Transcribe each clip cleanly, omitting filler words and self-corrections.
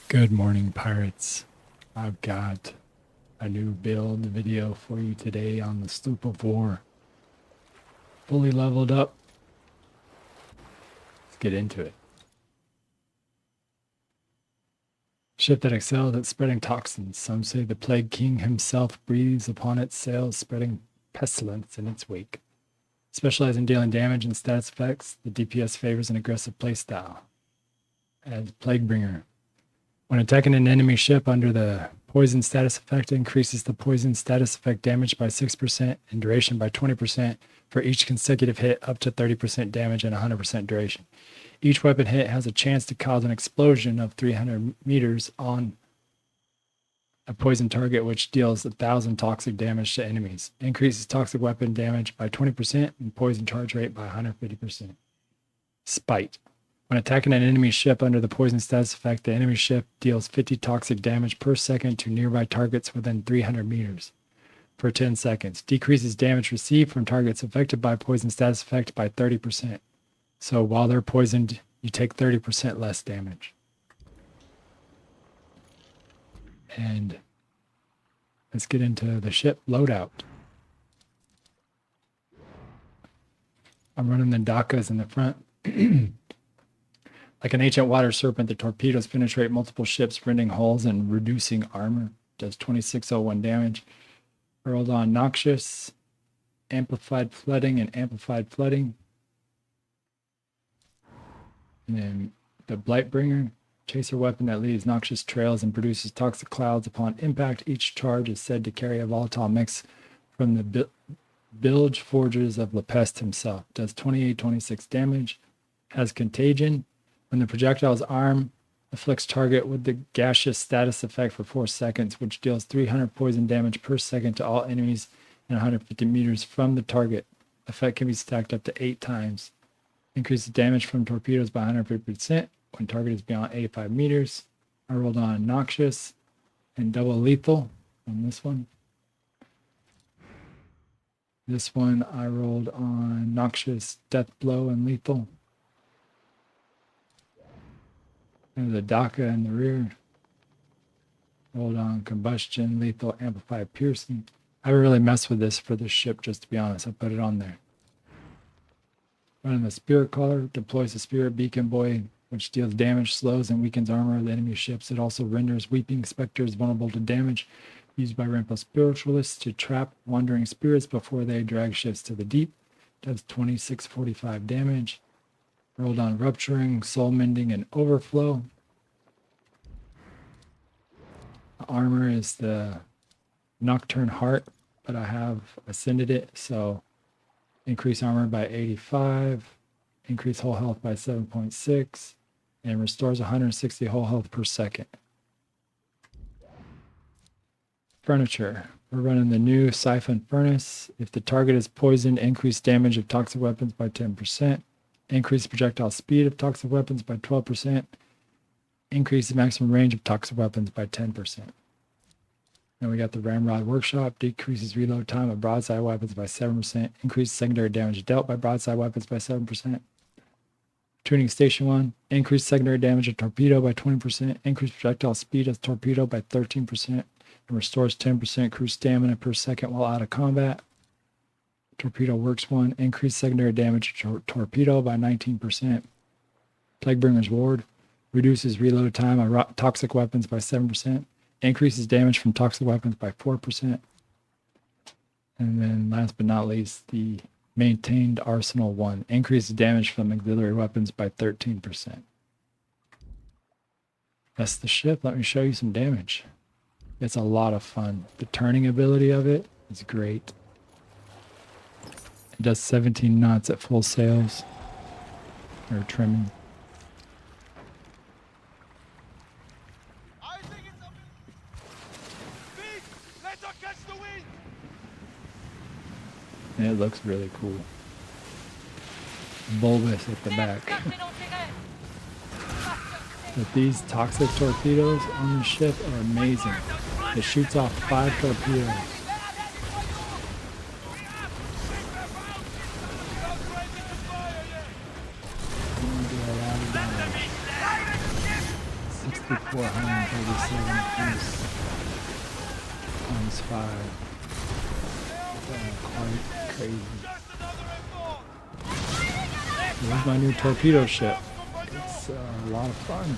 Good morning, pirates. I've got a new build video for you today on the Sloop of War. Fully leveled up. Let's get into it. Ship that excels at spreading toxins. Some say the Plague King himself breathes upon its sails, spreading pestilence in its wake. Specialized in dealing damage and status effects, the DPS favors an aggressive playstyle. As Plaguebringer. When attacking an enemy ship under the poison status effect, increases the poison status effect damage by 6% and duration by 20% for each consecutive hit, up to 30% damage and 100% duration. Each weapon hit has a chance to cause an explosion of 300 meters on a poison target, which deals 1,000 toxic damage to enemies. Increases toxic weapon damage by 20% and poison charge rate by 150%. Spite. When attacking an enemy ship under the poison status effect, the enemy ship deals 50 toxic damage per second to nearby targets within 300 meters for 10 seconds. Decreases damage received from targets affected by poison status effect by 30%. So while they're poisoned, you take 30% less damage. And let's get into the ship loadout. I'm running the Dakas in the front. Like an ancient water serpent, the torpedoes penetrate multiple ships, rending hulls and reducing armor. Does 2601 damage. Hurled on Noxious, Amplified Flooding, and Amplified Flooding. And then the Blightbringer, chaser weapon that leaves noxious trails and produces toxic clouds upon impact. Each charge is said to carry a volatile mix from the bilge forges of Lepest himself. Does 2826 damage. Has Contagion. When the projectile's arm afflicts target with the gaseous status effect for 4 seconds, which deals 300 poison damage per second to all enemies and 150 meters from the target. Effect can be stacked up to 8 times. Increases damage from torpedoes by 150% when target is beyond 85 meters. I rolled on Noxious and double lethal on this one. This one I rolled on Noxious, Death Blow, and Lethal. There's a Daka in the rear. Rolled on Combustion, Lethal, Amplified, Piercing. I haven't really messed with this for this ship, just to be honest. I put it on there. Running the Spirit Caller, deploys the Spirit Beacon Buoy, which deals damage, slows, and weakens armor of the enemy ships. It also renders Weeping Specters vulnerable to damage, used by Rainbow Spiritualists to trap wandering spirits before they drag ships to the deep. Does 2645 damage. Rolled on Rupturing, Soul Mending, and Overflow. The armor is the Nocturne Heart, but I have ascended it, so increase armor by 85, increase whole health by 7.6, and restores 160 whole health per second. Furniture. We're running the new Siphon Furnace. If the target is poisoned, increase damage of toxic weapons by 10%. Increase projectile speed of toxic weapons by 12%. Increase the maximum range of toxic weapons by 10%. Then we got the Ramrod Workshop. Decreases reload time of broadside weapons by 7%. Increases secondary damage dealt by broadside weapons by 7%. Tuning Station 1. Increase secondary damage of torpedo by 20%. Increase projectile speed of torpedo by 13%. And restores 10% crew stamina per second while out of combat. Torpedo Works 1, increase secondary damage to torpedo by 19%. Plaguebringer's Ward, reduces reload time of toxic weapons by 7%. Increases damage from toxic weapons by 4%. And then last but not least, the Maintained Arsenal 1, increases damage from auxiliary weapons by 13%. That's the ship. Let me show you some damage. It's a lot of fun. The turning ability of it is great. It does 17 knots at full sails, or trimming. I think it's Speed! Let her catch the wind! And it looks really cool. Bulbous at the back. But these toxic torpedoes on the ship are amazing. It shoots off 5 torpedoes. 6,437 apiece. Times 5. Quite crazy. Here's my new torpedo ship. It's a lot of fun.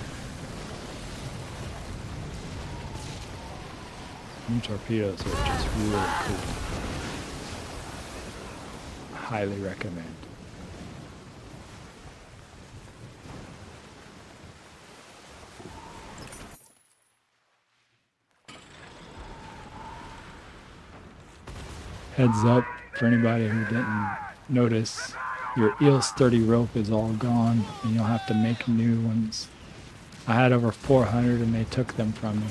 New torpedoes are just really cool. Highly recommend. Heads up for anybody who didn't notice, your eel sturdy rope is all gone and you'll have to make new ones. I had over 400 and they took them from me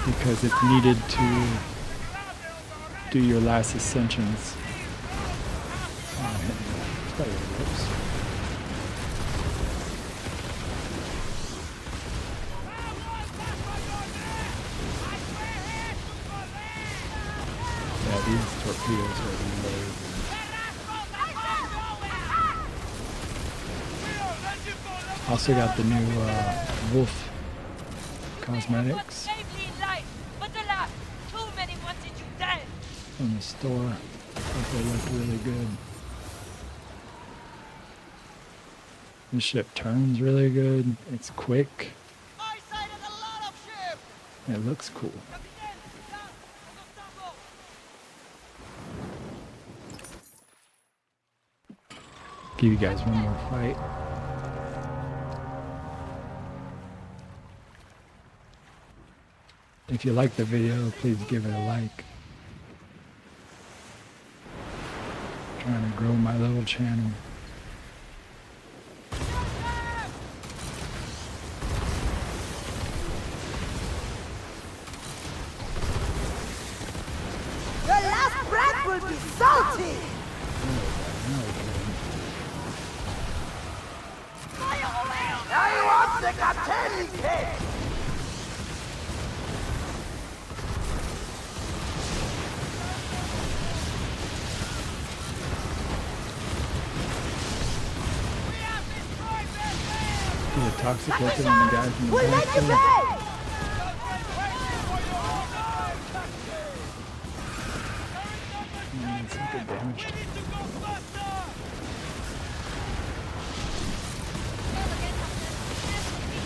because it's needed to do your last ascensions. Yeah, these torpedoes are amazing. Also got the new wolf cosmetics from the store. I think they look really good. This ship turns really good. It's quick. It looks cool. Give you guys one more fight. If you like the video, please give it a like. I'm trying to grow my little channel. Your last breath will be salty! Now you want the Captaingti! The toxic weapon and the guys in the We'll back let you there. pay! Some good damage.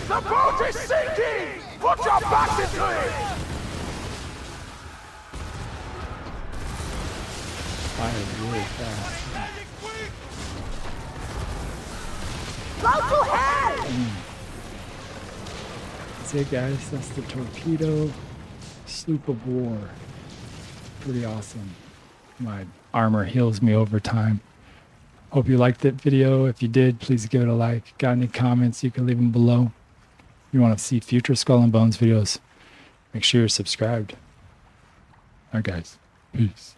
The boat is sinking! Put your backs into it! Fire really fast. Go to hell! That's it, guys. That's the torpedo Sloop of War. Pretty awesome. My armor heals me over time. Hope you liked that video. If you did, please give it a like. Got any comments, you can leave them below. If you want to see future Skull and Bones videos, make sure you're subscribed. Alright, guys. Peace.